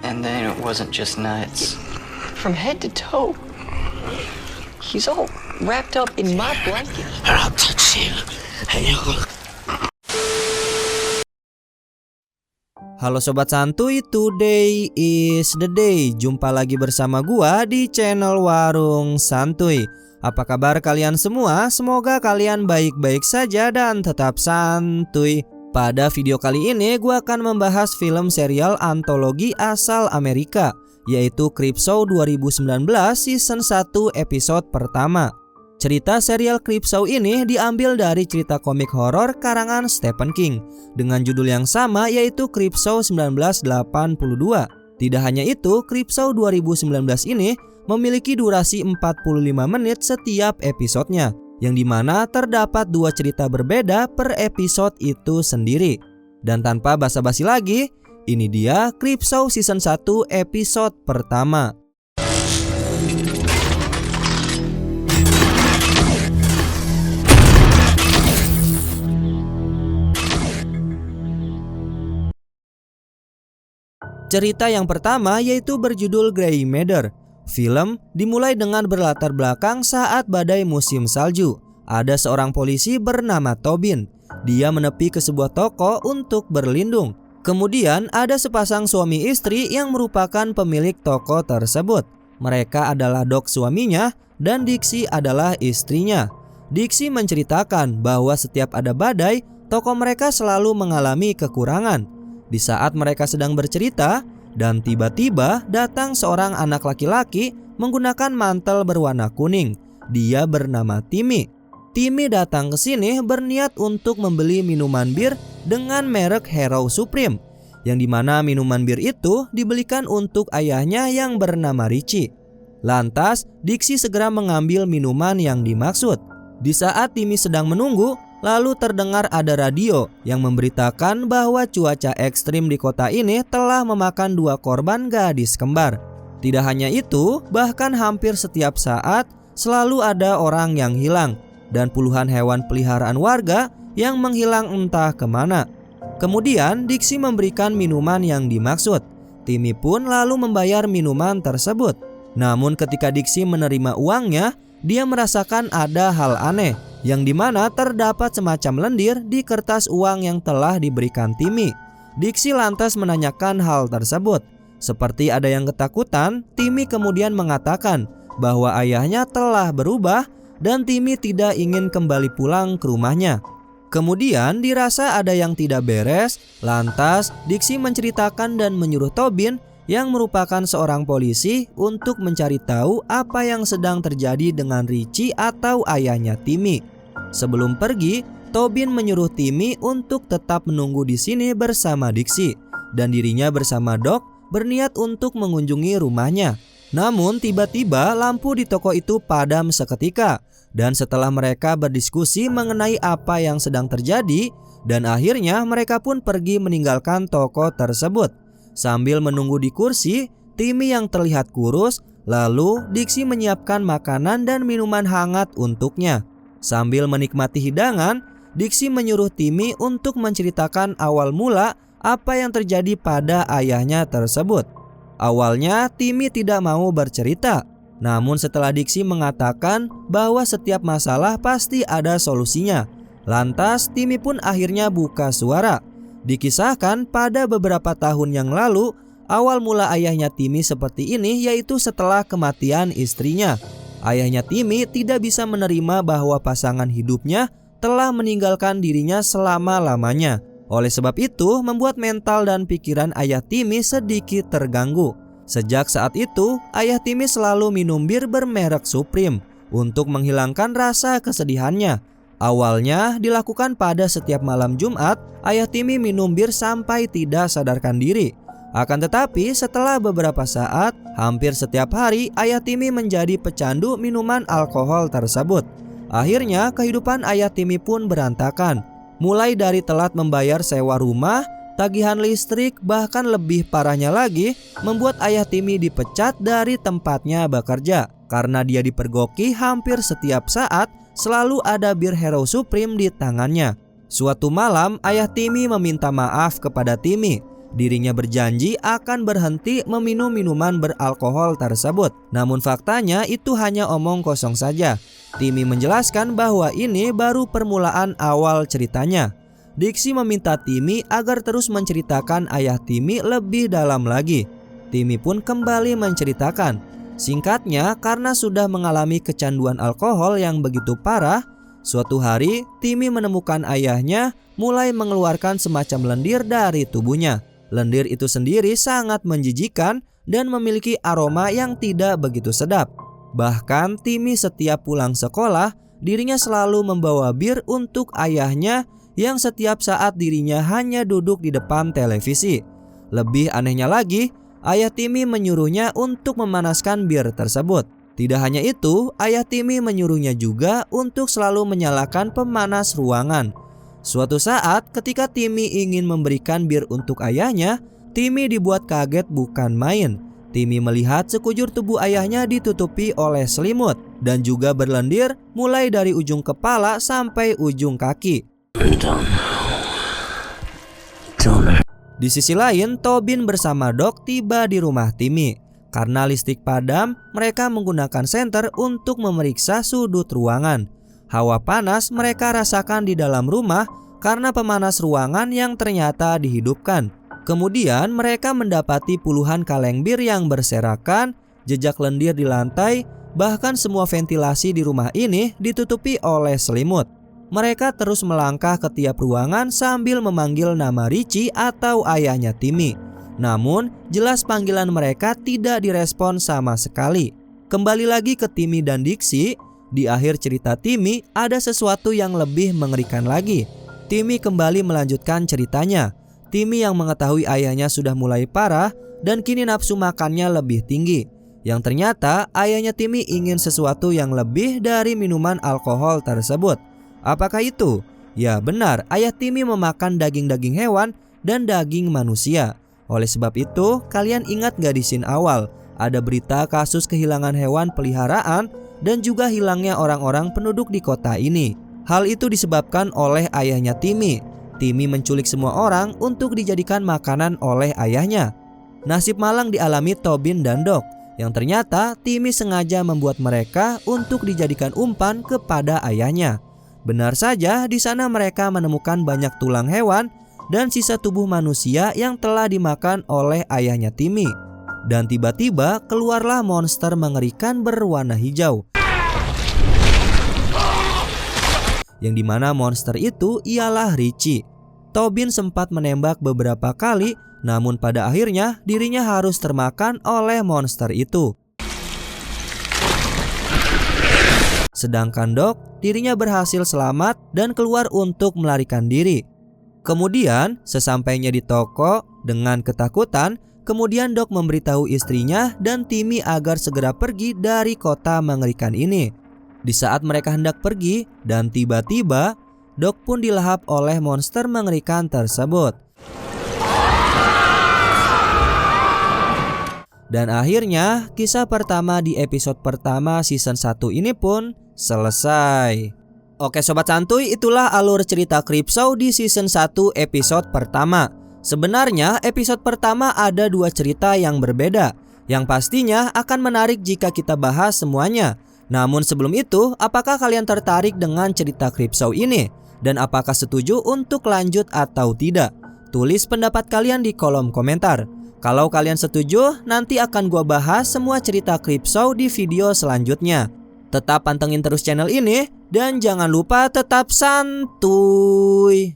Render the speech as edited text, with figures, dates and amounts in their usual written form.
And then it wasn't just nuts. From head to toe. He's all wrapped up in my blanket. I'll touch you. Halo Sobat Santuy, today is the day. Jumpa lagi bersama gua di channel Warung Santuy. Apa kabar kalian semua? Semoga kalian baik-baik saja dan tetap santuy. Pada video kali ini gua akan membahas film serial antologi asal Amerika, yaitu Creepshow 2019 season 1 episode pertama. Cerita serial Creepshow ini diambil dari cerita komik horor karangan Stephen King dengan judul yang sama, yaitu Creepshow 1982. Tidak hanya itu, Creepshow 2019 ini memiliki durasi 45 menit setiap episodenya, yang dimana terdapat 2 cerita berbeda per episode itu sendiri. Dan tanpa basa-basi lagi, ini dia Creepshow season 1 episode pertama. Cerita yang pertama yaitu berjudul Grey Matter. Film dimulai dengan berlatar belakang saat badai musim salju. Ada seorang polisi bernama Tobin. Dia menepi ke sebuah toko untuk berlindung. Kemudian ada sepasang suami istri yang merupakan pemilik toko tersebut. Mereka adalah Doc suaminya dan Dixie adalah istrinya. Dixie menceritakan bahwa setiap ada badai, toko mereka selalu mengalami kekurangan. Di saat mereka sedang bercerita, dan tiba-tiba datang seorang anak laki-laki menggunakan mantel berwarna kuning. Dia bernama Timmy. Timmy datang ke sini berniat untuk membeli minuman bir dengan merek Hero Supreme, yang dimana minuman bir itu dibelikan untuk ayahnya yang bernama Richie. Lantas Dixie segera mengambil minuman yang dimaksud. Di saat Timmy sedang menunggu, lalu terdengar ada radio yang memberitakan bahwa cuaca ekstrim di kota ini telah memakan 2 korban gadis kembar. Tidak hanya itu, bahkan hampir setiap saat selalu ada orang yang hilang dan puluhan hewan peliharaan warga yang menghilang entah kemana. Kemudian Dixie memberikan minuman yang dimaksud. Timmy pun lalu membayar minuman tersebut. Namun ketika Dixie menerima uangnya, dia merasakan ada hal aneh, yang dimana terdapat semacam lendir di kertas uang yang telah diberikan Timmy. Dixie lantas menanyakan hal tersebut. Seperti ada yang ketakutan, Timmy kemudian mengatakan bahwa ayahnya telah berubah dan Timmy tidak ingin kembali pulang ke rumahnya. Kemudian dirasa ada yang tidak beres, lantas Dixie menceritakan dan menyuruh Tobin yang merupakan seorang polisi untuk mencari tahu apa yang sedang terjadi dengan Richie atau ayahnya Timmy. Sebelum pergi, Tobin menyuruh Timmy untuk tetap menunggu di sini bersama Dixie, dan dirinya bersama Doc berniat untuk mengunjungi rumahnya. Namun tiba-tiba lampu di toko itu padam seketika, dan setelah mereka berdiskusi mengenai apa yang sedang terjadi, dan akhirnya mereka pun pergi meninggalkan toko tersebut. Sambil menunggu di kursi, Timmy yang terlihat kurus, lalu Dixie menyiapkan makanan dan minuman hangat untuknya. Sambil menikmati hidangan, Dixie menyuruh Timmy untuk menceritakan awal mula apa yang terjadi pada ayahnya tersebut. Awalnya Timmy tidak mau bercerita, namun setelah Dixie mengatakan bahwa setiap masalah pasti ada solusinya, lantas Timmy pun akhirnya buka suara. Dikisahkan pada beberapa tahun yang lalu, awal mula ayahnya Timmy seperti ini yaitu setelah kematian istrinya. Ayahnya Timmy tidak bisa menerima bahwa pasangan hidupnya telah meninggalkan dirinya selama-lamanya. Oleh sebab itu, membuat mental dan pikiran ayah Timmy sedikit terganggu. Sejak saat itu, ayah Timmy selalu minum bir bermerek Supreme untuk menghilangkan rasa kesedihannya. Awalnya dilakukan pada setiap malam Jumat, ayah Timmy minum bir sampai tidak sadarkan diri. Akan tetapi setelah beberapa saat, hampir setiap hari ayah Timmy menjadi pecandu minuman alkohol tersebut. Akhirnya kehidupan ayah Timmy pun berantakan. Mulai dari telat membayar sewa rumah, tagihan listrik, bahkan lebih parahnya lagi, membuat ayah Timmy dipecat dari tempatnya bekerja. Karena dia dipergoki hampir setiap saat, selalu ada bir Hero Supreme di tangannya. Suatu malam, ayah Timmy meminta maaf kepada Timmy Dirinya berjanji akan berhenti meminum minuman beralkohol tersebut. Namun faktanya itu hanya omong kosong saja. Timmy menjelaskan bahwa ini baru permulaan awal ceritanya. Dixie meminta Timmy agar terus menceritakan ayah Timmy lebih dalam lagi. Timmy pun kembali menceritakan. Singkatnya, karena sudah mengalami kecanduan alkohol yang begitu parah, suatu hari Timmy menemukan ayahnya mulai mengeluarkan semacam lendir dari tubuhnya. Lendir itu sendiri sangat menjijikan dan memiliki aroma yang tidak begitu sedap. Bahkan Timmy setiap pulang sekolah, dirinya selalu membawa bir untuk ayahnya yang setiap saat dirinya hanya duduk di depan televisi. Lebih anehnya lagi, ayah Timmy menyuruhnya untuk memanaskan bir tersebut. Tidak hanya itu, ayah Timmy menyuruhnya juga untuk selalu menyalakan pemanas ruangan. Suatu saat ketika Timmy ingin memberikan bir untuk ayahnya, Timmy dibuat kaget bukan main. Timmy melihat sekujur tubuh ayahnya ditutupi oleh selimut dan juga berlendir mulai dari ujung kepala sampai ujung kaki. Di sisi lain, Tobin bersama Doc tiba di rumah Timmy. Karena listrik padam, mereka menggunakan senter untuk memeriksa sudut ruangan. Hawa panas mereka rasakan di dalam rumah karena pemanas ruangan yang ternyata dihidupkan. Kemudian mereka mendapati puluhan kaleng bir yang berserakan, jejak lendir di lantai, bahkan semua ventilasi di rumah ini ditutupi oleh selimut. Mereka terus melangkah ke tiap ruangan sambil memanggil nama Richie atau ayahnya Timmy. Namun jelas panggilan mereka tidak direspon sama sekali. Kembali lagi ke Timmy dan Dixie. Di akhir cerita Timmy ada sesuatu yang lebih mengerikan lagi. Timmy kembali melanjutkan ceritanya. Timmy yang mengetahui ayahnya sudah mulai parah dan kini nafsu makannya lebih tinggi. Yang ternyata ayahnya Timmy ingin sesuatu yang lebih dari minuman alkohol tersebut. Apakah itu? Ya benar, ayah Timmy memakan daging-daging hewan dan daging manusia. Oleh sebab itu, kalian ingat gak di scene awal? Ada berita kasus kehilangan hewan peliharaan dan juga hilangnya orang-orang penduduk di kota ini. Hal itu disebabkan oleh ayahnya Timmy. Timmy menculik semua orang untuk dijadikan makanan oleh ayahnya. Nasib malang dialami Tobin dan Doc, yang ternyata Timmy sengaja membuat mereka untuk dijadikan umpan kepada ayahnya. Benar saja, di sana mereka menemukan banyak tulang hewan dan sisa tubuh manusia yang telah dimakan oleh ayahnya Timmy. Dan tiba-tiba keluarlah monster mengerikan berwarna hijau. Yang dimana monster itu ialah Richie. Tobin sempat menembak beberapa kali, namun pada akhirnya dirinya harus termakan oleh monster itu. Sedangkan Doc, dirinya berhasil selamat dan keluar untuk melarikan diri. Kemudian sesampainya di toko dengan ketakutan, kemudian Doc memberitahu istrinya dan Timmy agar segera pergi dari kota mengerikan ini. Di saat mereka hendak pergi dan tiba-tiba Doc pun dilahap oleh monster mengerikan tersebut. Dan akhirnya kisah pertama di episode pertama season 1 ini pun selesai. Oke Sobat Santuy, itulah alur cerita Creepshow di season 1 episode pertama. Sebenarnya episode pertama ada 2 cerita yang berbeda, yang pastinya akan menarik jika kita bahas semuanya. Namun sebelum itu, apakah kalian tertarik dengan cerita Creepshow ini? Dan apakah setuju untuk lanjut atau tidak? Tulis pendapat kalian di kolom komentar. Kalau kalian setuju, nanti akan gua bahas semua cerita Creepshow di video selanjutnya. Tetap pantengin terus channel ini dan jangan lupa tetap santuy.